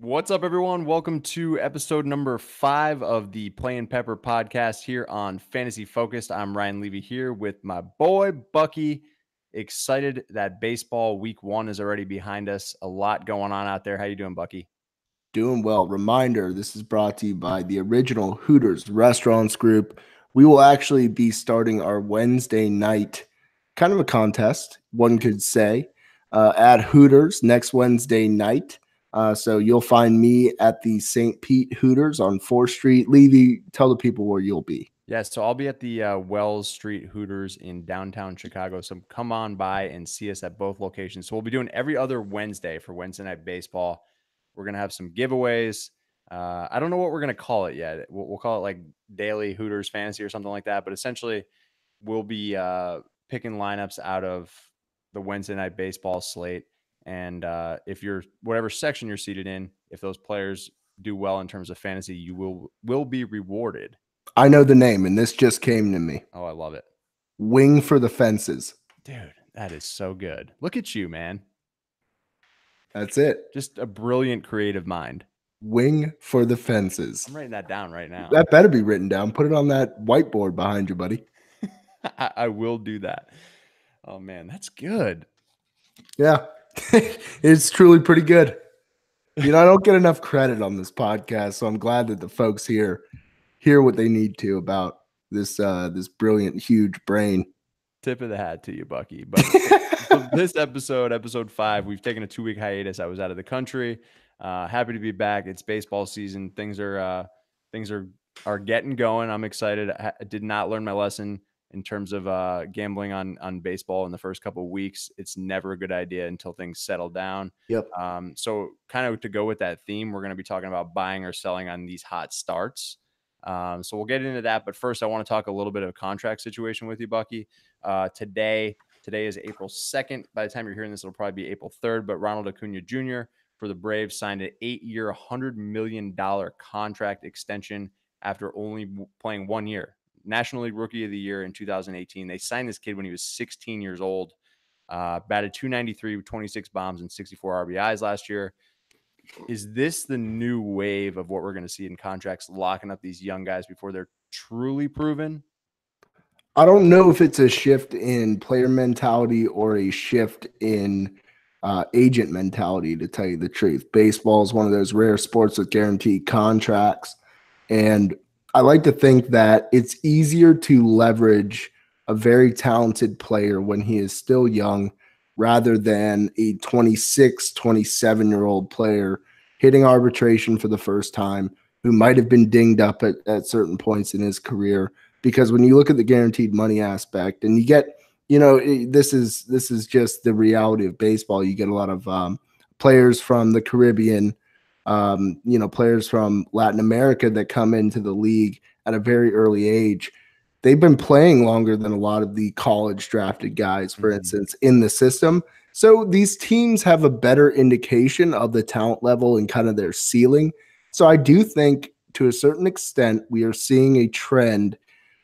What's up, everyone? Welcome to episode number 5 of the Playin Pepper podcast here on Fantasy Focused. I'm Ryan Levy here with my boy Bucky. Excited that baseball week 1 is already behind us. A lot going on out there. How you doing, Bucky? Doing well. Reminder, this is brought to you by the original Hooters Restaurants Group. We will actually be starting our Wednesday night, kind of a contest, one could say, at Hooters next Wednesday night. So you'll find me at the St. Pete Hooters on 4th Street. Levy, tell the people where you'll be. Yes, so I'll be at the Wells Street Hooters in downtown Chicago. So come on by and see us at both locations. So we'll be doing every other Wednesday for Wednesday Night Baseball. We're going to have some giveaways. I don't know what we're going to call it yet. We'll call it like Daily Hooters Fantasy or something like that. But essentially, we'll be picking lineups out of the Wednesday Night Baseball slate. And if you're whatever section you're seated in, if those players do well in terms of fantasy, you will be rewarded. I know the name, and this just came to me. Oh, I love it. Wing for the Fences. Dude, that is so good. Look at you, man. That's it. Just a brilliant creative mind. Wing for the Fences. I'm writing that down right now. That better be written down. Put it on that whiteboard behind you, buddy. I will do that. Oh, man, that's good. Yeah, it's truly pretty good. You know, I don't get enough credit on this podcast, so I'm glad that the folks here hear what they need to about this this brilliant, huge brain. Tip of the hat to you, Bucky. But so this episode 5, we've taken a 2-week hiatus. I was out of the country. Happy to be back. It's baseball season. Things are getting going. I'm excited. I did not learn my lesson in terms of gambling on baseball in the first couple of weeks. It's never a good idea until things settle down. Yep. So kind of to go with that theme, we're going to be talking about buying or selling on these hot starts. So we'll get into that. But first, I want to talk a little bit of a contract situation with you, Bucky. Today is April 2nd. By the time you're hearing this, it'll probably be April 3rd. But Ronald Acuna Jr. for the Braves signed an 8-year, $100 million contract extension after only playing 1 year. National League Rookie of the Year in 2018. They signed this kid when he was 16 years old. Batted .293 with 26 bombs and 64 RBIs last year. Is this the new wave of what we're going to see in contracts, locking up these young guys before they're truly proven? I don't know if it's a shift in player mentality or a shift in agent mentality, to tell you the truth. Baseball is one of those rare sports with guaranteed contracts. And I like to think that it's easier to leverage a very talented player when he is still young rather than a 26, 27-year-old player hitting arbitration for the first time who might have been dinged up at certain points in his career. Because when you look at the guaranteed money aspect and you get, this is just the reality of baseball. You get a lot of players from the Caribbean, players from Latin America that come into the league at a very early age. They've been playing longer than a lot of the college drafted guys, for instance, in the system. So these teams have a better indication of the talent level and kind of their ceiling. So I do think to a certain extent, we are seeing a trend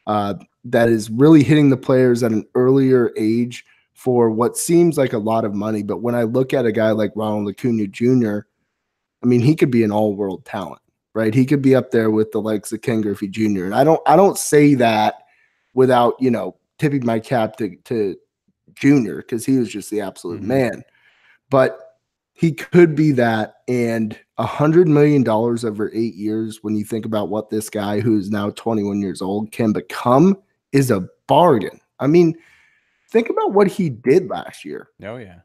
that is really hitting the players at an earlier age for what seems like a lot of money. But when I look at a guy like Ronald Acuna Jr., I mean, he could be an all-world talent, right? He could be up there with the likes of Ken Griffey Jr. And I don't say that without, tipping my cap to Jr. because he was just the absolute man. But he could be that, and $100 million over 8 years, when you think about what this guy who is now 21 years old can become, is a bargain. I mean, think about what he did last year. Oh, yeah.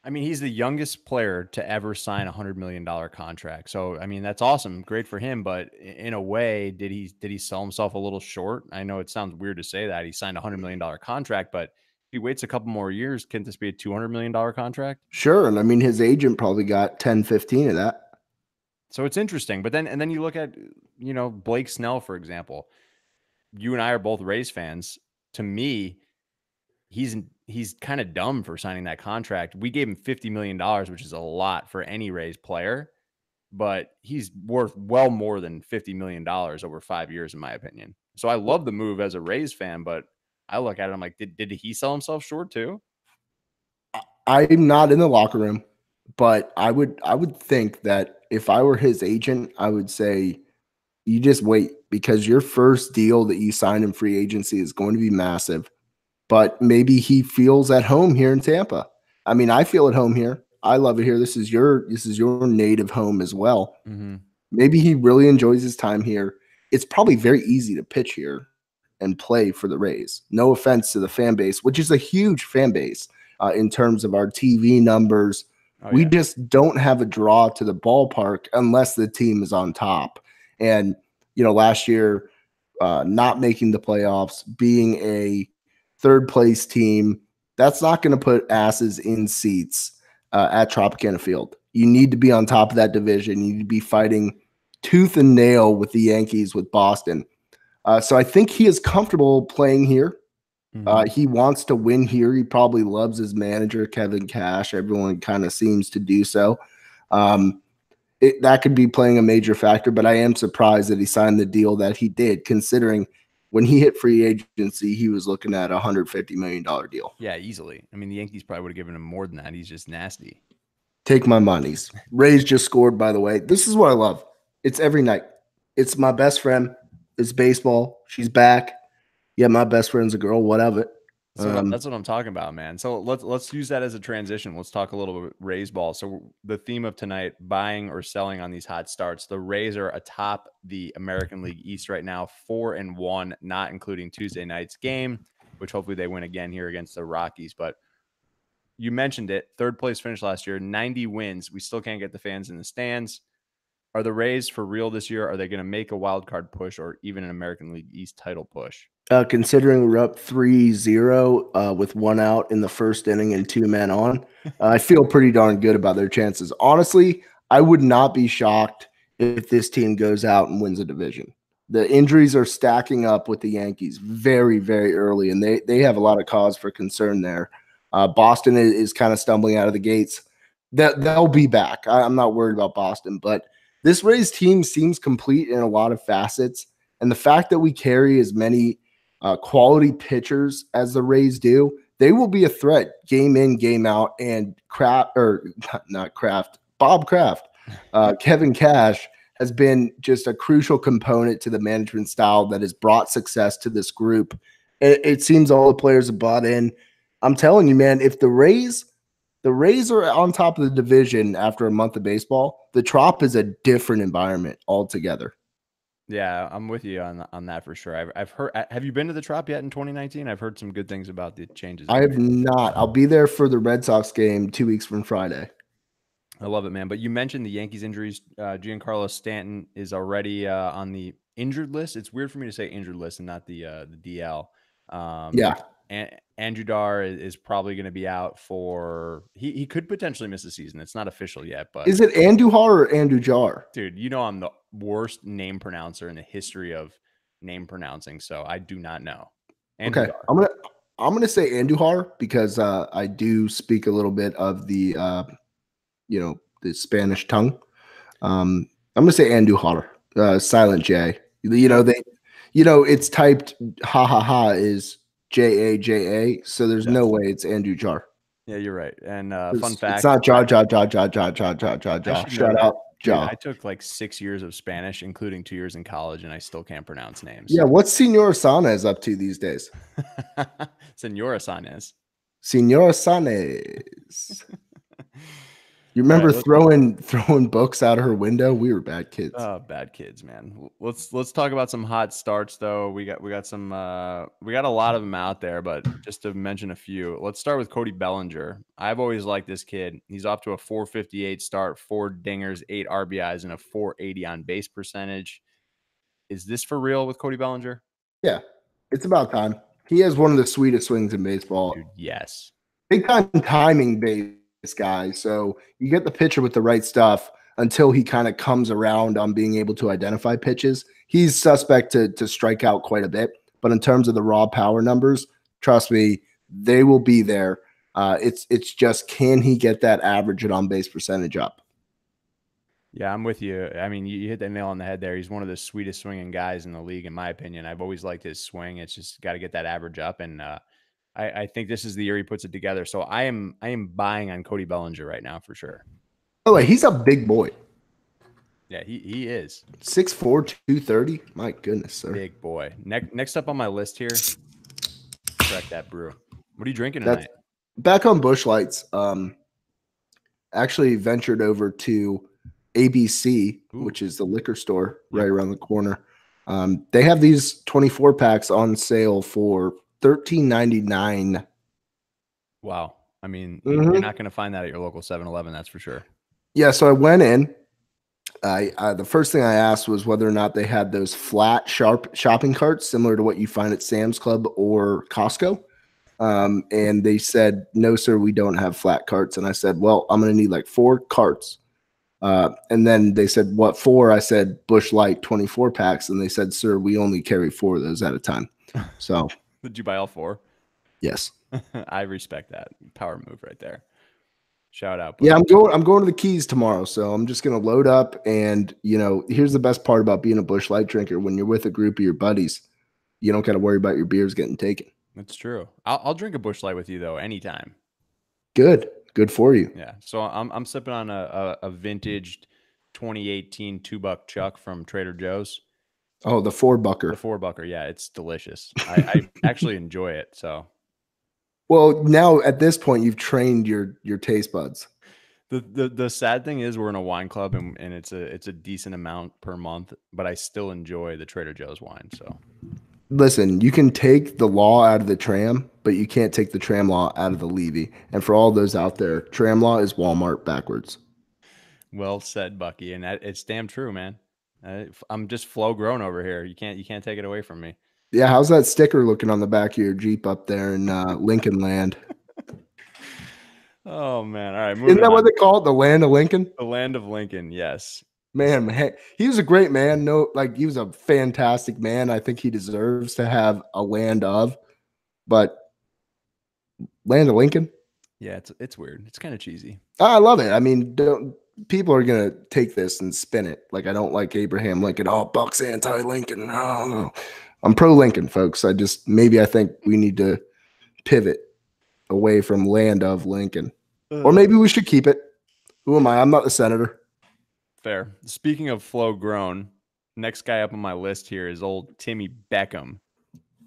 I mean, he's the youngest player to ever sign a $100 million contract. So, I mean, that's awesome. Great for him. But in a way, did he sell himself a little short? I know it sounds weird to say that. He signed a $100 million contract, but if he waits a couple more years, can't this be a $200 million contract? Sure. And I mean, his agent probably got 10, 15 of that. So it's interesting. But then you look at, Blake Snell, for example. You and I are both Rays fans. To me, he's kind of dumb for signing that contract. We gave him $50 million, which is a lot for any Rays player, but he's worth well more than $50 million over 5 years, in my opinion. So I love the move as a Rays fan, but I look at it, I'm like, did he sell himself short too? I'm not in the locker room, but I would think that if I were his agent, I would say you just wait because your first deal that you sign in free agency is going to be massive. But maybe he feels at home here in Tampa. I mean, I feel at home here. I love it here. This is your native home as well. Mhm. Maybe he really enjoys his time here. It's probably very easy to pitch here and play for the Rays. No offense to the fan base, which is a huge fan base in terms of our TV numbers. Oh, We yeah. just don't have a draw to the ballpark unless the team is on top. And, last year, not making the playoffs, being a third place team, that's not going to put asses in seats at Tropicana Field. You need to be on top of that division. You need to be fighting tooth and nail with the Yankees, with Boston. So I think he is comfortable playing here. Mhm. He wants to win here. He probably loves his manager, Kevin Cash. Everyone kind of seems to do so. Um, that could be playing a major factor, but I am surprised that he signed the deal that he did, considering when he hit free agency, he was looking at a $150 million deal. Yeah, easily. I mean, the Yankees probably would have given him more than that. He's just nasty. Take my monies. Rays just scored, by the way. This is what I love. It's every night. It's my best friend. It's baseball. She's back. Yeah, my best friend's a girl. Whatever. So that's what I'm talking about, man. So let's use that as a transition. Let's talk a little bit Rays ball. So the theme of tonight: buying or selling on these hot starts. The Rays are atop the American League East right now, 4-1, not including Tuesday night's game, which hopefully they win again here against the Rockies. But you mentioned it, third place finish last year, 90 wins. We still can't get the fans in the stands. Are the Rays for real this year? Are they going to make a wild card push or even an American League East title push? Considering we're up 3-0 with one out in the first inning and two men on, I feel pretty darn good about their chances. Honestly, I would not be shocked if this team goes out and wins a division. The injuries are stacking up with the Yankees very, very early, and they have a lot of cause for concern there. Boston is kind of stumbling out of the gates. They'll be back. I'm not worried about Boston, but this Rays team seems complete in a lot of facets. And the fact that we carry as many quality pitchers as the Rays do, they will be a threat game in, game out. And Bob Kraft, Kevin Cash has been just a crucial component to the management style that has brought success to this group. It seems all the players have bought in. I'm telling you, man, if the Rays are on top of the division after a month of baseball, the Trop is a different environment altogether. Yeah, I'm with you on that for sure. I've heard. Have you been to the Trop yet in 2019? I've heard some good things about the changes I they have made. not. I'll be there for the Red Sox game 2 weeks from Friday. I love it, man. But you mentioned the Yankees injuries. Giancarlo Stanton is already on the injured list. It's weird for me to say injured list and not the DL. Yeah. Andrew Dar is probably going to be out for. He could potentially miss the season. It's not official yet, but Is it Andujar or Andujar? dude, I'm the worst name pronouncer in the history of name pronouncing, so I do not know. Andrew Okay. Dar. I'm gonna say Andujar because I do speak a little bit of the Spanish tongue. I'm gonna say Andujar, silent J. It's typed ha ha ha is JAJA, so there's no Yes. way it's Andujar. Yeah, you're right. And fun It's fact, not jaw jaw jaw jaw jaw jaw jaw jaw I jaw. should know Shout that. out Dude, jaw. I took like 6 years of Spanish, including 2 years in college, and I still can't pronounce names. Yeah, what's Senor Sanes up to these days? Senora Sanes. Senor Sanes. You All right, remember throwing books out of her window? We were bad kids. bad kids, man. Let's talk about some hot starts though. We got some we got a lot of them out there, but just to mention a few. Let's start with Cody Bellinger. I've always liked this kid. He's off to a 458 start, 4 dingers, 8 RBIs, and a 480 on base percentage. Is this for real with Cody Bellinger? Yeah, it's about time. He has one of the sweetest swings in baseball. Dude, yes. Big time timing based guy. So you get the pitcher with the right stuff until he kind of comes around on being able to identify pitches. He's suspect to strike out quite a bit, but in terms of the raw power numbers, trust me, they will be there. It's just, can he get that average and on base percentage up? Yeah, I'm with you. I mean, you hit the nail on the head there. He's one of the sweetest swinging guys in the league, in my opinion. I've always liked his swing. It's just got to get that average up, and I think this is the year he puts it together. So I am buying on Cody Bellinger right now for sure. Oh, he's a big boy. Yeah, he is 6'4", 230. My goodness, sir. big boy. Next up on my list here, crack that brew. What are you drinking That's tonight? back on Busch Lights. Actually ventured over to ABC, Ooh. which is the liquor store right around the corner. They have these 24 packs on sale for $13.99. Wow. I mean, you're not going to find that at your local 7-Eleven, that's for sure. Yeah, so I went in. The first thing I asked was whether or not they had those flat, sharp shopping carts similar to what you find at Sam's Club or Costco. And they said, no, sir, we don't have flat carts. And I said, well, I'm going to need like 4 carts. And then they said, what for? I said, Busch Light 24 packs. And they said, sir, we only carry 4 of those at a time. So Did you buy all 4? yes. I respect that. Power move right there. Shout out. Yeah, I'm going to the Keys tomorrow. So I'm just going to load up. And, here's the best part about being a Busch Light drinker. When you're with a group of your buddies, you don't got to worry about your beers getting taken. That's true. I'll drink a Busch Light with you though anytime. Good for you. Yeah. So I'm sipping on a vintaged 2018 $2 Chuck from Trader Joe's. Oh, the 4-bucker. The 4-bucker. Yeah, it's delicious. I actually enjoy it. So. Well, now at this point, you've trained your taste buds. The sad thing is we're in a wine club and it's a decent amount per month, but I still enjoy the Trader Joe's wine. So. Listen, you can take the law out of the tram, but you can't take the tram law out of the Levy. And for all those out there, tram law is Walmart backwards. Well said, Bucky, and it's damn true, man. I'm just flow grown over here. You can't take it away from me. Yeah, how's that sticker looking on the back of your Jeep up there in Lincoln Land? Oh man! All right, isn't that what they call it? The land of Lincoln? The land of Lincoln, yes. Man, he was a great man. He was a fantastic man. I think he deserves to have a land of, but land of Lincoln. Yeah, it's weird. It's kind of cheesy. I love it. I mean, people are gonna take this and spin it. Like I don't like Abraham Lincoln. Oh, Bucks anti-Lincoln. No. I'm pro Lincoln, folks. I think we need to pivot away from land of Lincoln, or maybe we should keep it. Who am I? I'm not the senator. Fair. Speaking of flow grown, next guy up on my list here is old Timmy Beckham,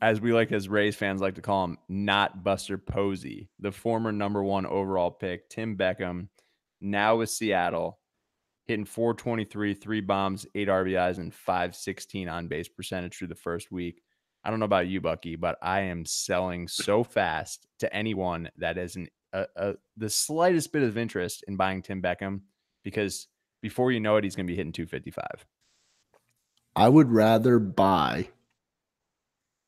as Rays fans like to call him, not Buster Posey, the former #1 overall pick. Tim Beckham, now with Seattle, hitting .423, 3 bombs, 8 RBIs, and .516 on base percentage through the first week. I don't know about you, Bucky, but I am selling so fast to anyone that is the slightest bit of interest in buying Tim Beckham, because before you know it, he's going to be hitting .255. I would rather buy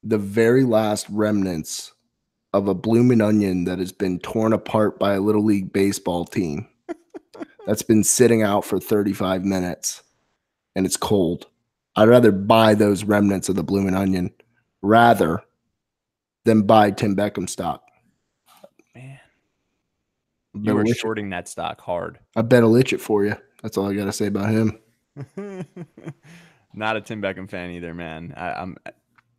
the very last remnants of a blooming onion that has been torn apart by a Little League baseball team that's been sitting out for 35 minutes and it's cold. I'd rather buy those remnants of the blooming onion rather than buy Tim Beckham stock. Man, you are shorting that stock hard. I bet I'll itch it for you. That's all I got to say about him. Not a Tim Beckham fan either, man. I'm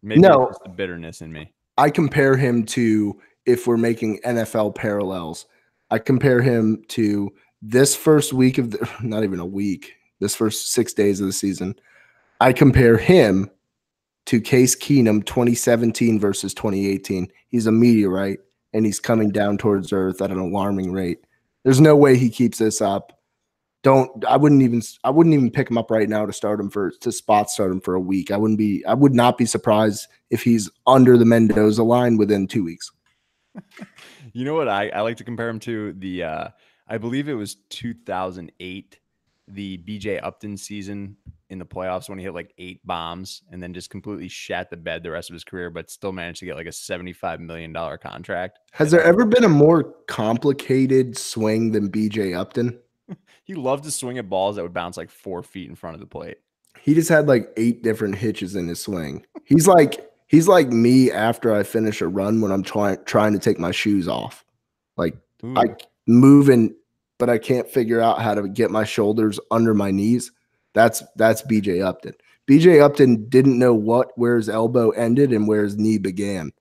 maybe it's just the bitterness in me. I compare him to, if we're making NFL parallels, I compare him to this first week of not even a week, this first 6 days of the season. I compare him to Case Keenum 2017 versus 2018. He's a meteorite and he's coming down towards Earth at an alarming rate. There's no way he keeps this up. I wouldn't even pick him up right now to start him start him for a week. I would not be surprised if he's under the Mendoza line within 2 weeks. You know what I like to compare him to? I believe it was 2008, the BJ Upton season in the playoffs when he hit like 8 bombs and then just completely shat the bed the rest of his career, but still managed to get like a $75 million contract. Has there ever been a more complicated swing than BJ Upton? He loved to swing at balls that would bounce like 4 feet in front of the plate. He just had like 8 different hitches in his swing. He's like me after I finish a run when I'm trying to take my shoes off. Like I moving, but I can't figure out how to get my shoulders under my knees. That's BJ Upton. BJ Upton didn't know where his elbow ended and where his knee began.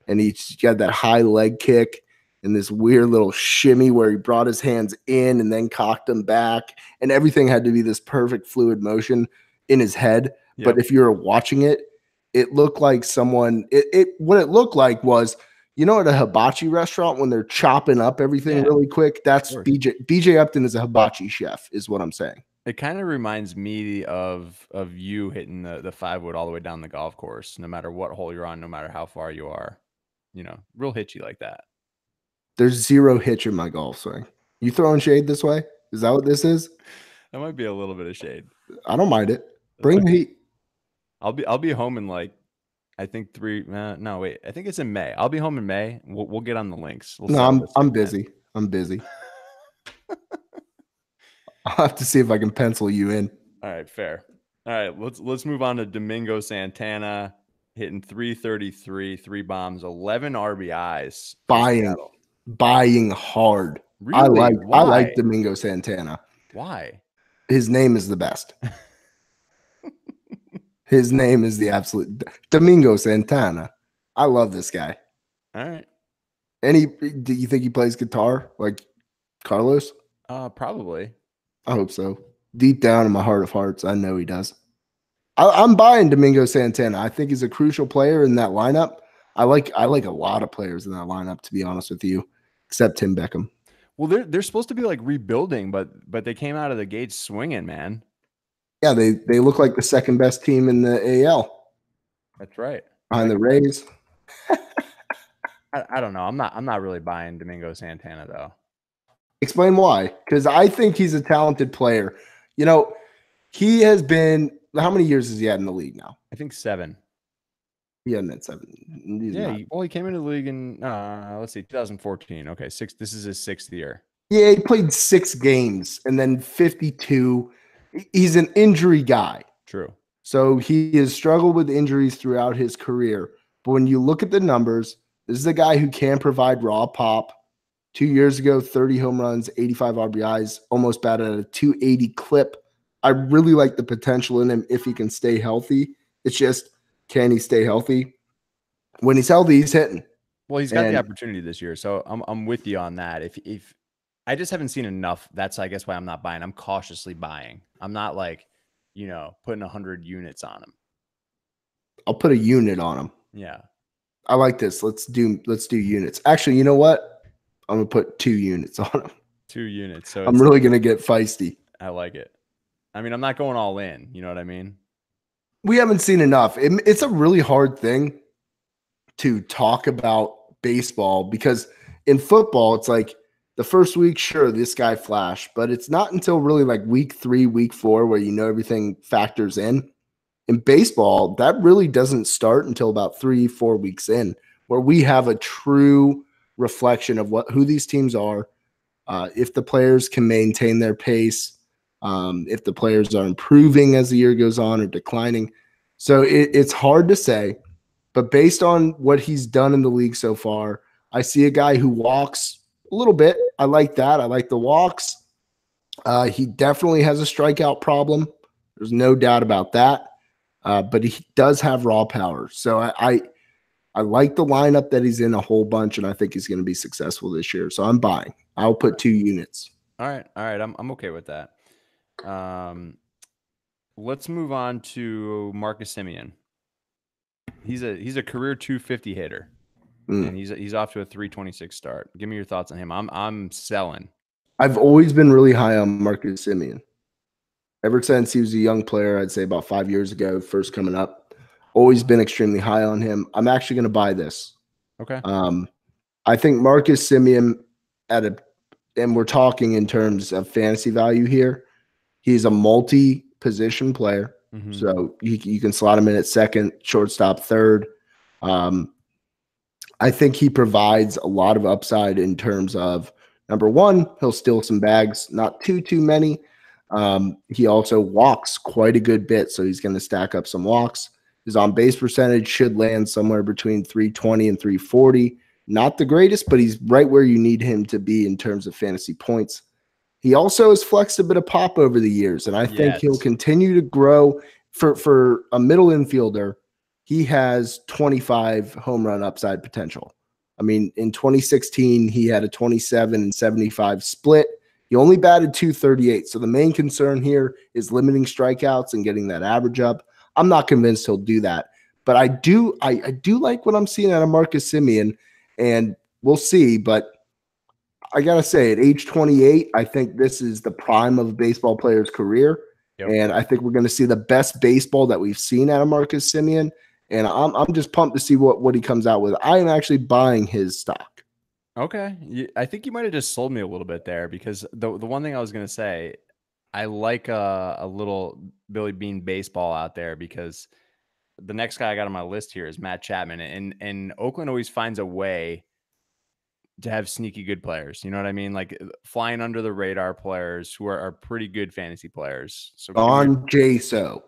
And he got that high leg kick. in this weird little shimmy where he brought his hands in and then cocked them back, and everything had to be this perfect fluid motion in his head. Yep. But if you're watching it, it looked like someone. What it looked like was, at a hibachi restaurant when they're chopping up everything really quick. That's BJ Upton is a hibachi chef, is what I'm saying. It kind of reminds me of you hitting the 5-wood all the way down the golf course, no matter what hole you're on, no matter how far you are. Real hitchy like that. There's zero hitch in my golf swing. You throwing shade this way? Is that what this is? That might be a little bit of shade. I don't mind it. Bring the heat. I'll be home in like, I think no, wait. I think it's in May. I'll be home in May. We'll get on the links. I'm busy. I'm busy. I'll have to see if I can pencil you in. All right, fair. All right, let's move on to Domingo Santana, hitting 333, 3 bombs, 11 RBIs. Buying hard. Really? I like Domingo Santana. Why? His name is the best. His name is the absolute Domingo Santana. I love this guy. All right. Do you think he plays guitar like Carlos? Probably. I hope so. Deep down in my heart of hearts, I know he does. I'm buying Domingo Santana. I think he's a crucial player in that lineup. I like a lot of players in that lineup, to be honest with you, except Tim Beckham. Well, they're supposed to be like rebuilding, but they came out of the gates swinging, man. Yeah, they look like the second best team in the AL. That's right. Behind the Rays. I don't know. I'm not really buying Domingo Santana though. Explain why. Because I think he's a talented player. He has been. How many years has he had in the league now? I think 7. He hadn't had 7. He came into the league in 2014. Okay, 6. This is his 6th year. Yeah, he played 6 games and then 52. He's an injury guy. True. So he has struggled with injuries throughout his career. But when you look at the numbers, this is a guy who can provide raw pop. 2 years ago, 30 home runs, 85 RBIs, almost batted at a 280 clip. I really like the potential in him if he can stay healthy. It's just, can he stay healthy? When he's healthy, he's hitting. Well, he's got the opportunity this year, so I'm with you on that. If I just haven't seen enough, that's I guess why I'm not buying. I'm cautiously buying. I'm not like, putting 100 units on him. I'll put a unit on him. Yeah. I like this. Let's do units. Actually, you know what? I'm gonna put 2 units on him. 2 units. So I'm really gonna get feisty. I like it. I mean, I'm not going all in. You know what I mean? We haven't seen enough. It's a really hard thing to talk about baseball because in football, it's like the first week, sure, this guy flashed, but it's not until really like week 3, week 4 where everything factors in. In baseball, that really doesn't start until about 3-4 weeks in, where we have a true reflection of who these teams are, if the players can maintain their pace, if the players are improving as the year goes on or declining. So it's hard to say, but based on what he's done in the league so far, I see a guy who walks a little bit. I like that. I like the walks. He definitely has a strikeout problem. There's no doubt about that. But he does have raw power. So I like the lineup that he's in a whole bunch, and I think he's going to be successful this year. So I'm buying. I'll put 2 units. All right. I'm okay with that. Let's move on to Marcus Semien. He's a career 250 hitter, and he's off to a 326 start. Give me your thoughts on him. I'm selling. I've always been really high on Marcus Semien. Ever since he was a young player, I'd say about 5 years ago, first coming up, always been extremely high on him. I'm actually going to buy this. Okay. I think Marcus Semien and we're talking in terms of fantasy value here. He's a multi-position player. Mm-hmm. So you can slot him in at second, shortstop, third. I think he provides a lot of upside in terms of, number one, he'll steal some bags, not too many. He also walks quite a good bit, so he's going to stack up some walks. His on-base percentage should land somewhere between 320 and 340. Not the greatest, but he's right where you need him to be in terms of fantasy points. He also has flexed a bit of pop over the years, and I think he'll continue to grow. For a middle infielder, he has 25 home run upside potential. I mean, in 2016, he had a 27 and 75 split. He only batted 238. So the main concern here is limiting strikeouts and getting that average up. I'm not convinced he'll do that. But I do like what I'm seeing out of Marcus Semien, and we'll see. But I gotta say, at age 28, I think this is the prime of a baseball player's career. Yep. And I think we're going to see the best baseball that we've seen out of Marcus Semien. And I'm just pumped to see what he comes out with. I am actually buying his stock. Okay. I think you might have just sold me a little bit there, because the one thing I was going to say, I like a little Billy Bean baseball out there, because the next guy I got on my list here is Matt Chapman. And Oakland always finds a way to have sneaky good players. You know what I mean? Like flying under the radar players who are pretty good fantasy players. So Jaso.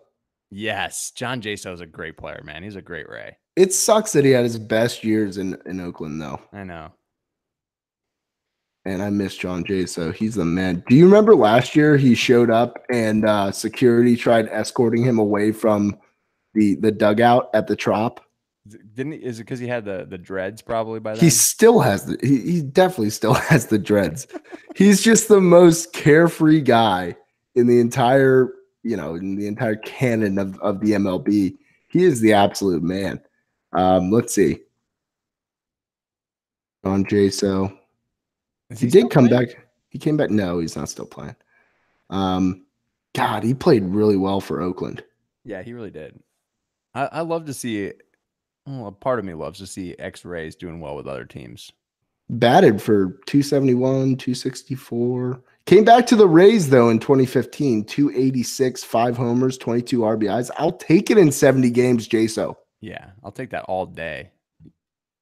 Yes, John Jaso is a great player, man. He's a great Ray. It sucks that he had his best years in Oakland, though. I know. And I miss John Jaso. He's the man. Do you remember last year he showed up and security tried escorting him away from the dugout at the Trop? Didn't he, is it because he had the dreads probably by then? He still has he definitely still has the dreads. He's just the most carefree guy in the entire, canon of the MLB. He is the absolute man. Let's see. John Jaso. He did come back. He came back. No, he's not still playing. God, he played really well for Oakland. Yeah, he really did. I love to see. Well, a part of me loves to see X-Rays doing well with other teams. Batted for 271, 264. Came back to the Rays, though, in 2015. 286, 5 homers, 22 RBIs. I'll take it in 70 games, Jaso. Yeah, I'll take that all day.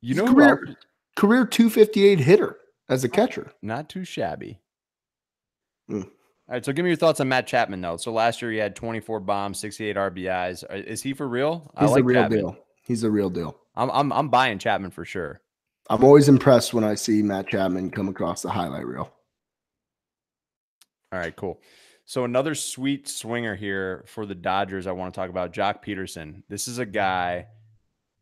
Career 258 hitter as a catcher. Not too shabby. All right, so give me your thoughts on Matt Chapman, though. So last year he had 24 bombs, 68 RBIs. Is he for real? He's a real deal. He's a real deal. I'm buying Chapman for sure. I'm always impressed when I see Matt Chapman come across the highlight reel. All right, cool. So another sweet swinger here for the Dodgers I want to talk about, Joc Pederson. This is a guy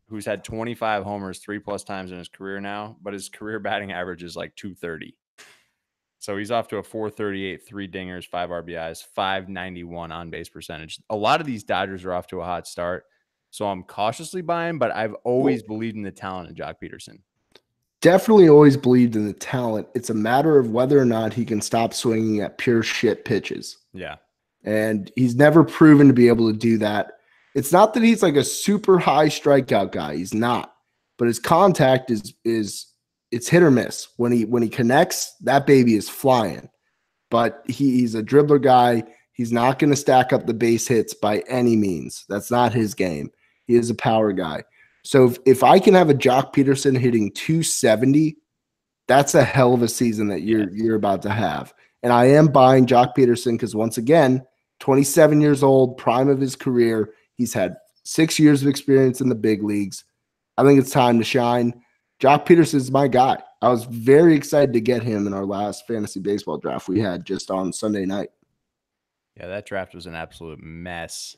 who's had 25 homers 3+ times in his career now, but his career batting average is like 230. So he's off to a 438, 3 dingers, 5 RBIs, 591 on base percentage. A lot of these Dodgers are off to a hot start. So I'm cautiously buying, but I've always believed in the talent of Joc Pederson. Definitely always believed in the talent. It's a matter of whether or not he can stop swinging at pure shit pitches. Yeah. And he's never proven to be able to do that. It's not that he's like a super high strikeout guy. He's not. But his contact is it's hit or miss. When he connects, that baby is flying. But he's a dribbler guy. He's not going to stack up the base hits by any means. That's not his game. He is a power guy. So if I can have a Joc Pederson hitting 270, that's a hell of a season that you're about to have. And I am buying Joc Pederson because, once again, 27 years old, prime of his career. He's had 6 years of experience in the big leagues. I think it's time to shine. Joc Pederson is my guy. I was very excited to get him in our last fantasy baseball draft we had just on Sunday night. Yeah, that draft was an absolute mess.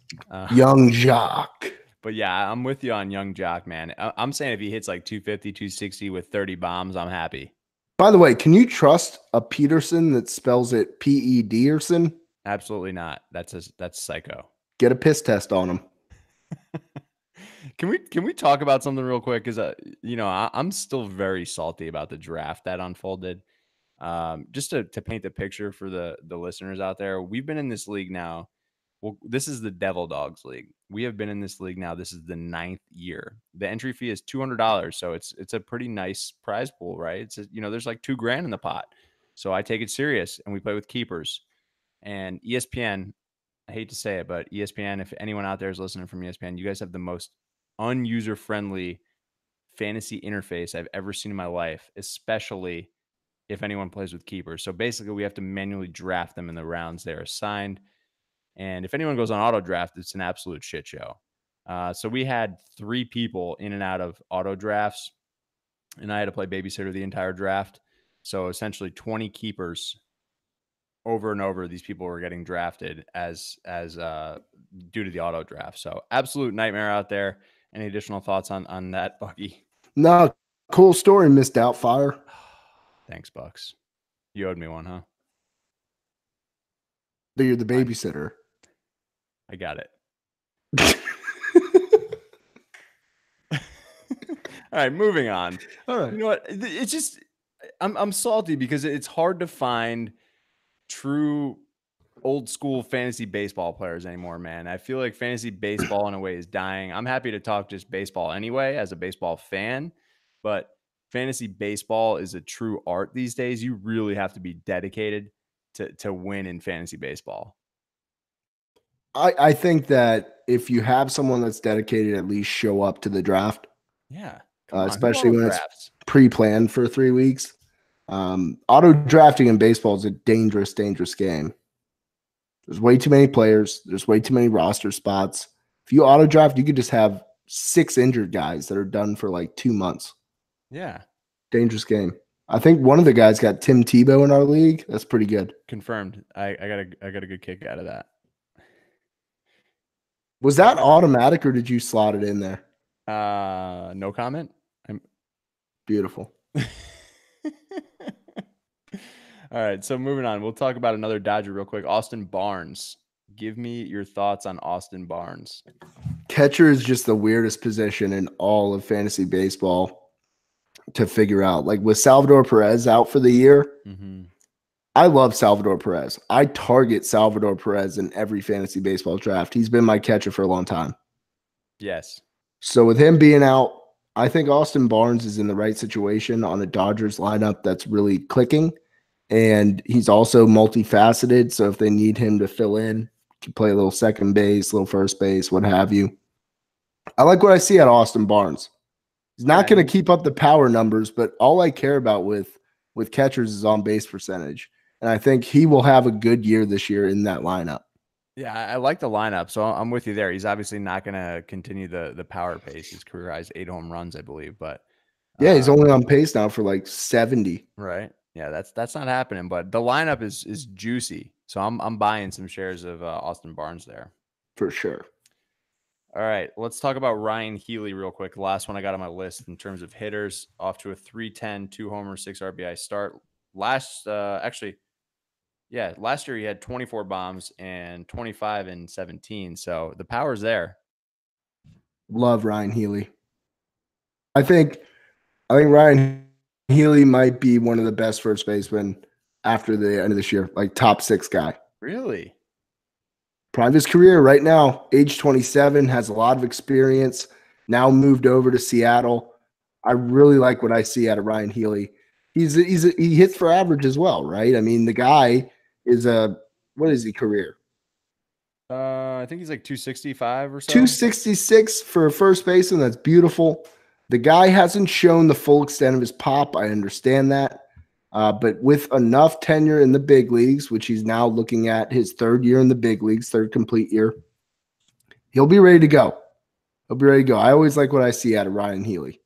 Young Joc. But yeah, I'm with you on young Joc, man. I'm saying if he hits like 250, 260 with 30 bombs, I'm happy. By the way, can you trust a Pederson that spells it P-E-Derson? Absolutely not. That's psycho. Get a piss test on him. Can we talk about something real quick? Because I'm still very salty about the draft that unfolded. Just to paint the picture for the listeners out there, we've been in this league now. Well, this is the Devil Dogs League. We have been in this league now. This is the 9th year. The entry fee is $200, so it's a pretty nice prize pool, right? It's there's like $2,000 in the pot. So I take it serious, and we play with keepers. And ESPN, I hate to say it, but ESPN, if anyone out there is listening from ESPN, you guys have the most unuser-friendly fantasy interface I've ever seen in my life, especially if anyone plays with keepers. So basically, we have to manually draft them in the rounds they're assigned. And if anyone goes on auto draft, it's an absolute shit show. So we had 3 people in and out of auto drafts, and I had to play babysitter the entire draft. So essentially 20 keepers over and over. These people were getting drafted as due to the auto draft. So absolute nightmare out there. Any additional thoughts on that, Bucky? No, Cool story, Miss Doubtfire. Thanks, Bucks. You owed me one, huh? That you're the babysitter. I got it. All right, moving on. All right. You know what? It's just I'm salty because it's hard to find true old school fantasy baseball players anymore, man. I feel like fantasy baseball in a way is dying. I'm happy to talk just baseball anyway as a baseball fan, but fantasy baseball is a true art these days. You really have to be dedicated to win in fantasy baseball. I think that if you have someone that's dedicated, at least show up to the draft. Yeah. Come on. Especially when drafts? it's pre-planned for 3 weeks. Auto drafting in baseball is a dangerous, dangerous game. There's way too many players. There's way too many roster spots. If you auto draft, you could just have 6 injured guys that are done for like 2 months. Yeah. Dangerous game. I think one of the guys got Tim Tebow in our league. That's pretty good. Confirmed. I got a good kick out of that. Was that automatic or did you slot it in there? No comment. Beautiful. All right, so moving on. We'll talk about another Dodger real quick. Austin Barnes. Give me your thoughts on Austin Barnes. Catcher is just the weirdest position in all of fantasy baseball to figure out. Like with Salvador Perez out for the year, I love Salvador Perez. I target Salvador Perez in every fantasy baseball draft. He's been my catcher for a long time. Yes. So with him being out, I think Austin Barnes is in the right situation on a Dodgers lineup that's really clicking. And he's also multifaceted. So if they need him to fill in, he can play a little second base, a little first base, what have you. I like what I see out of Austin Barnes. He's not going to keep up the power numbers, but all I care about with catchers is on base percentage. And I think he will have a good year this year in that lineup. Yeah, I like the lineup. So I'm with you there. He's obviously not going to continue the power pace. His career high is 8 home runs, I believe. But yeah, he's only on pace now for like 70. Right. Yeah, that's not happening. But the lineup is juicy. So I'm buying some shares of Austin Barnes there. For sure. All right, let's talk about Ryan Healy real quick. The last one I got on my list in terms of hitters, off to a 310, 2 homers, 6 RBI start. Last year he had 24 bombs and 25 and 17. So the power's there. Love Ryan Healy. I think Ryan Healy might be one of the best first basemen after the end of this year, like top 6 guy. Really? Prime of his career right now, age 27, has a lot of experience, now moved over to Seattle. I really like what I see out of Ryan Healy. He hits for average as well, right? I mean, the guy is what is he career? I think he's like 265 or so. 266 for a first baseman. That's beautiful. The guy hasn't shown the full extent of his pop. I understand that. But with enough tenure in the big leagues, which he's now looking at his 3rd year in the big leagues, 3rd complete year, he'll be ready to go. I always like what I see out of Ryan Healy.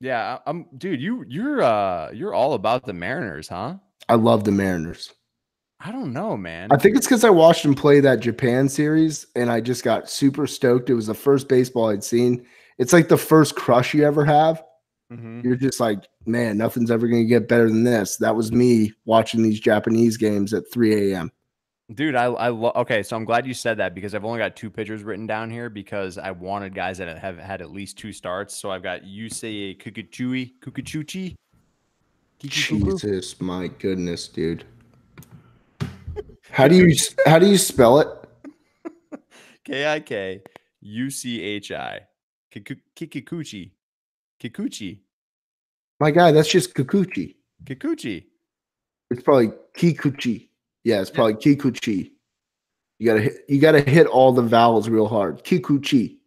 Yeah, dude, you're all about the Mariners, huh? I love the Mariners. I don't know, man. I think it's because I watched him play that Japan series, and I just got super stoked. It was the first baseball I'd seen. It's like the first crush you ever have. You're just like, man, nothing's ever going to get better than this. That was me watching these Japanese games at 3 a.m. Dude, okay, so I'm glad you said that because I've only got 2 pitchers written down here because I wanted guys that have had at least 2 starts. So I've got Yusei Kikuchi. Jesus, my goodness, dude. How do you spell it? Kikuchi. Kikuchi. My guy, that's just Kikuchi. Kikuchi. It's probably Kikuchi. Yeah, it's probably Kikuchi. You gotta hit all the vowels real hard. Kikuchi.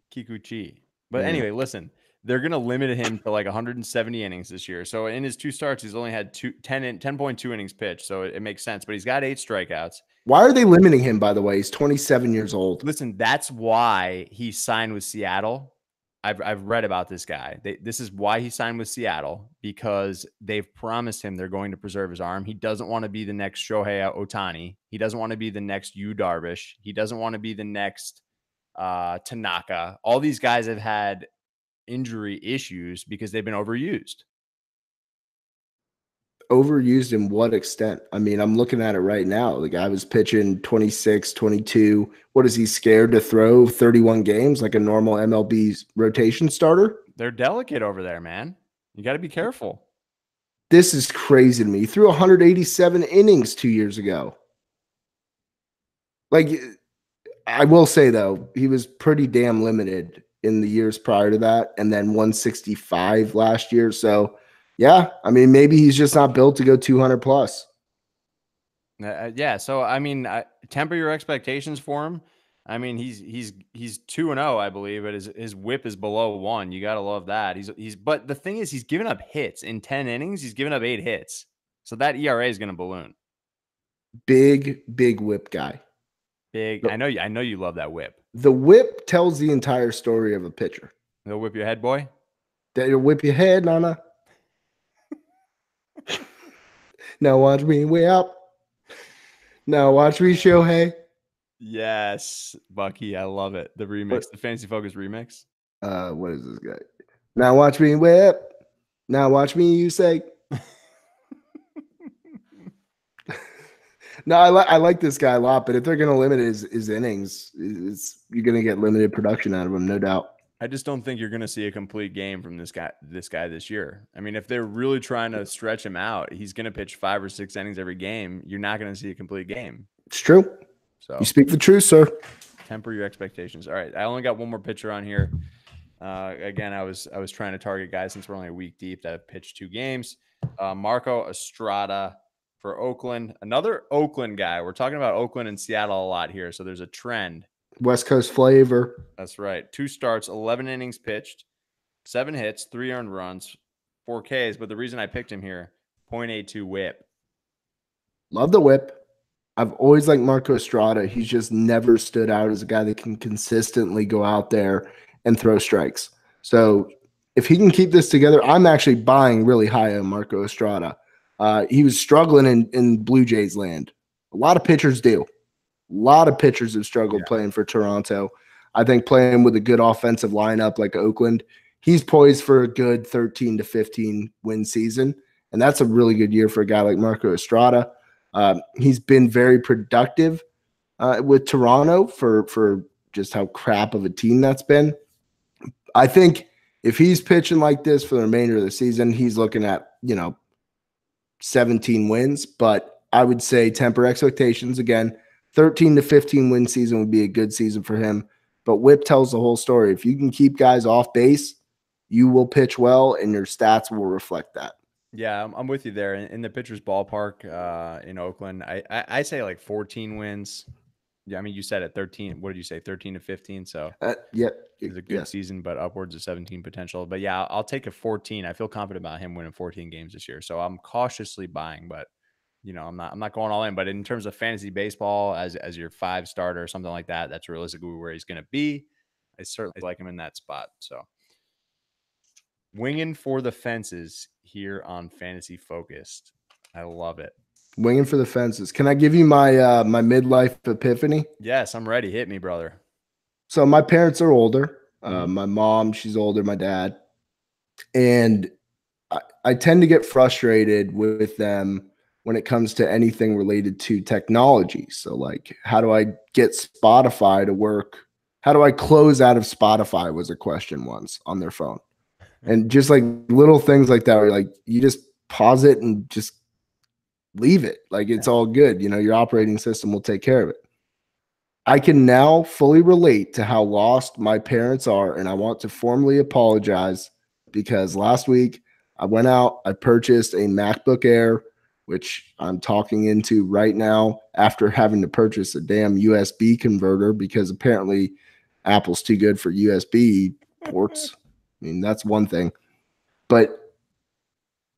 But anyway, listen, they're gonna limit him to like 170 innings this year. So in his 2 starts, he's only had 10.2 innings pitched. So it makes sense. But he's got 8 strikeouts. Why are they limiting him, by the way? He's 27 years old. Listen, that's why he signed with Seattle. I've read about this guy. This is why he signed with Seattle, because they've promised him they're going to preserve his arm. He doesn't want to be the next Shohei Ohtani. He doesn't want to be the next Yu Darvish. He doesn't want to be the next Tanaka. All these guys have had injury issues because they've been overused. overused in what extent? I mean, I'm looking at it right now. The guy was pitching 26, 22. What is he scared to throw 31 games like a normal MLB rotation starter? They're delicate over there, man. You got to be careful. This is crazy to me. He threw 187 innings 2 years ago. Like, I will say, though, he was pretty damn limited in the years prior to that, and then 165 last year. So, yeah, I mean, maybe he's just not built to go 200 plus. Yeah. So, I mean, temper your expectations for him. I mean, he's 2-0, I believe, but his whip is below 1. You got to love that. But the thing is, he's given up hits in 10 innings. He's given up 8 hits. So that ERA is going to balloon. Big whip guy. Big. I know you love that whip. The whip tells the entire story of a pitcher. They'll whip your head, boy. They'll whip your head, Nana. Now watch me whip. Now watch me Shohei. Yes, Bucky. I love it. The remix, the Fantasy Focus remix. What is this guy? Now watch me whip. Now watch me you say. No, I like this guy a lot, but if they're going to limit his innings, you're going to get limited production out of him, no doubt. I just don't think you're going to see a complete game from this guy this year. I mean, if they're really trying to stretch him out, he's going to pitch 5 or 6 innings every game. You're not going to see a complete game. It's true. So you speak the truth, sir. Temper your expectations. All right, I only got one more pitcher on here. Again, I was trying to target guys since we're only a week deep that have pitched 2 games. Marco Estrada for Oakland, another Oakland guy. We're talking about Oakland and Seattle a lot here, so there's a trend. West Coast flavor. That's right. 2 starts, 11 innings pitched, 7 hits, 3 earned runs, 4 Ks. But the reason I picked him here, 0.82 whip. Love the whip. I've always liked Marco Estrada. He's just never stood out as a guy that can consistently go out there and throw strikes. So if he can keep this together, I'm actually buying really high on Marco Estrada. He was struggling in Blue Jays land. A lot of pitchers do. A lot of pitchers have struggled playing for Toronto. I think playing with a good offensive lineup like Oakland, he's poised for a good 13 to 15 win season. And that's a really good year for a guy like Marco Estrada. He's been very productive with Toronto for just how crap of a team that's been. I think if he's pitching like this for the remainder of the season, he's looking at, 17 wins. But I would say temper expectations again. 13 to 15 win season would be a good season for him. But whip tells the whole story. If you can keep guys off base, you will pitch well, and your stats will reflect that. Yeah, I'm with you there. In the pitcher's ballpark in Oakland, I say like 14 wins. Yeah, I mean, you said it, 13. What did you say, 13 to 15? So it's a good season, but upwards of 17 potential. But yeah, I'll take a 14. I feel confident about him winning 14 games this year. So I'm cautiously buying, but I'm not going all in. But in terms of fantasy baseball, as your 5 starter or something like that, that's realistically where he's going to be. I certainly like him in that spot. So winging for the fences here on Fantasy Focused. I love it. Winging for the fences. Can I give you my my midlife epiphany? Yes, I'm ready. Hit me, brother. So my parents are older. My mom, she's older, my dad. And I tend to get frustrated with them when it comes to anything related to technology. So like, how do I get Spotify to work? How do I close out of Spotify was a question once on their phone. And just like little things like that, where like you just pause it and just leave it. Like it's all good. Your operating system will take care of it. I can now fully relate to how lost my parents are. And I want to formally apologize because last week I went out, I purchased a MacBook Air, which I'm talking into right now after having to purchase a damn USB converter because apparently Apple's too good for USB ports. I mean, that's one thing. But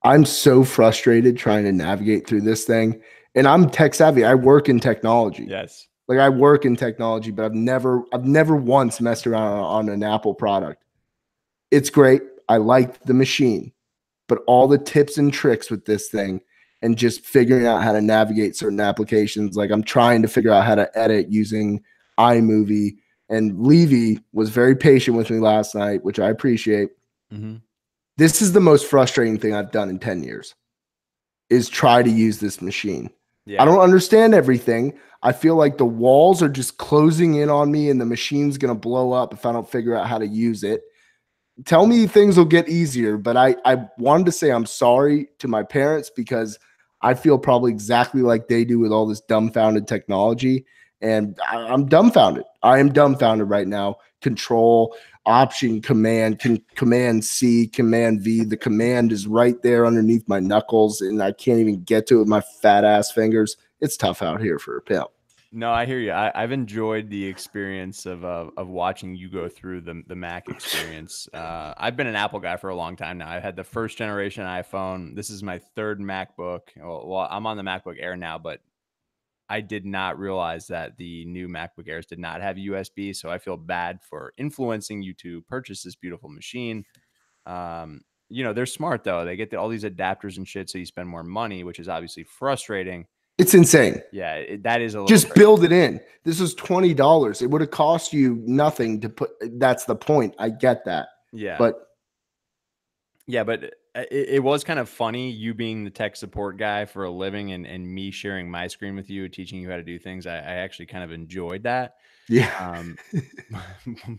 I'm so frustrated trying to navigate through this thing. And I'm tech savvy. I work in technology. Yes. Like I work in technology, but I've never once messed around on an Apple product. It's great. I like the machine, but all the tips and tricks with this thing and just figuring out how to navigate certain applications. Like I'm trying to figure out how to edit using iMovie, and Levy was very patient with me last night, which I appreciate. Mm-hmm. This is the most frustrating thing I've done in 10 years. is try to use this machine. I Yeah. don't understand everything. I feel like the walls are just closing in on me and the machine's going to blow up if I don't figure out how to use it. Tell me things will get easier, but I wanted to say I'm sorry to my parents because I feel probably exactly like they do with all this dumbfounded technology. And I'm dumbfounded. I am dumbfounded right now. Control, option, command C, command V. The command is right there underneath my knuckles, and I can't even get to it with my fat ass fingers. It's tough out here for a pimp. No, I hear you. I've enjoyed the experience of watching you go through the Mac experience. I've been an Apple guy for a long time now. I had the first generation iPhone. This is my third MacBook. Well, I'm on the MacBook Air now, but I did not realize that the new MacBook Airs did not have USB. So I feel bad for influencing you to purchase this beautiful machine. They're smart though. They get all these adapters and shit, so you spend more money, which is obviously frustrating. It's insane. Yeah, that is a little Just crazy. build it in. This is $20. It would have cost you nothing to put. That's the point. I get that. Yeah. But it was kind of funny, you being the tech support guy for a living and me sharing my screen with you, teaching you how to do things. I actually kind of enjoyed that. yeah,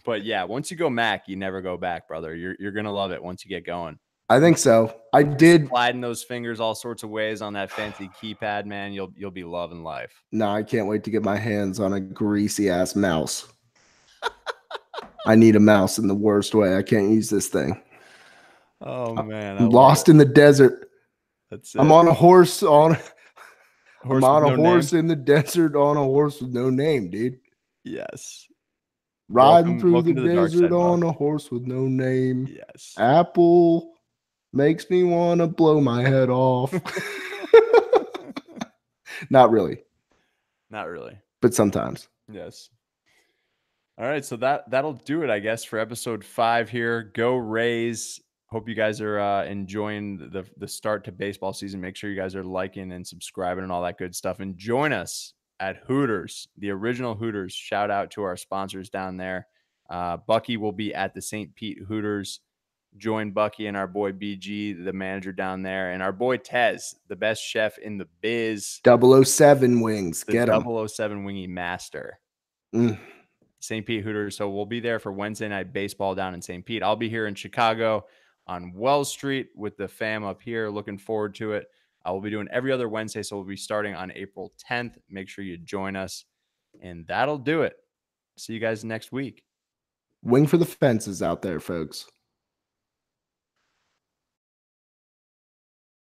But yeah, once you go Mac, you never go back, brother. You're gonna love it once you get going. I think so. I did. Sliding those fingers all sorts of ways on that fancy keypad, man. You'll be loving life. No, I can't wait to get my hands on a greasy ass mouse. I need a mouse in the worst way. I can't use this thing. Oh man, I I'm love lost it. in the desert. That's it. I'm on a horse on. Horse I'm on with a no horse name? in the desert on a horse with no name, dude. Yes. Riding through the Welcome to the dark desert side, Buck. on a horse with no name. Yes. Apple makes me want to blow my head off. Not really, Not really. but sometimes. Yes. All right, so that'll do it, I guess, for episode 5 here. Go Rays! Hope you guys are enjoying the start to baseball season. Make sure you guys are liking and subscribing and all that good stuff. And join us at Hooters, the original Hooters. Shout out to our sponsors down there. Bucky will be at the St. Pete Hooters. Join Bucky and our boy BG, the manager down there, and our boy Tez, the best chef in the biz. 007 wings. The Get them. 007 Wingy Master. Mm. St. Pete Hooters. So we'll be there for Wednesday night baseball down in St. Pete. I'll be here in Chicago on Wells Street with the fam up here. Looking forward to it. I will be doing every other Wednesday. So we'll be starting on April 10th. Make sure you join us. And that'll do it. See you guys next week. Wing for the fences out there, folks.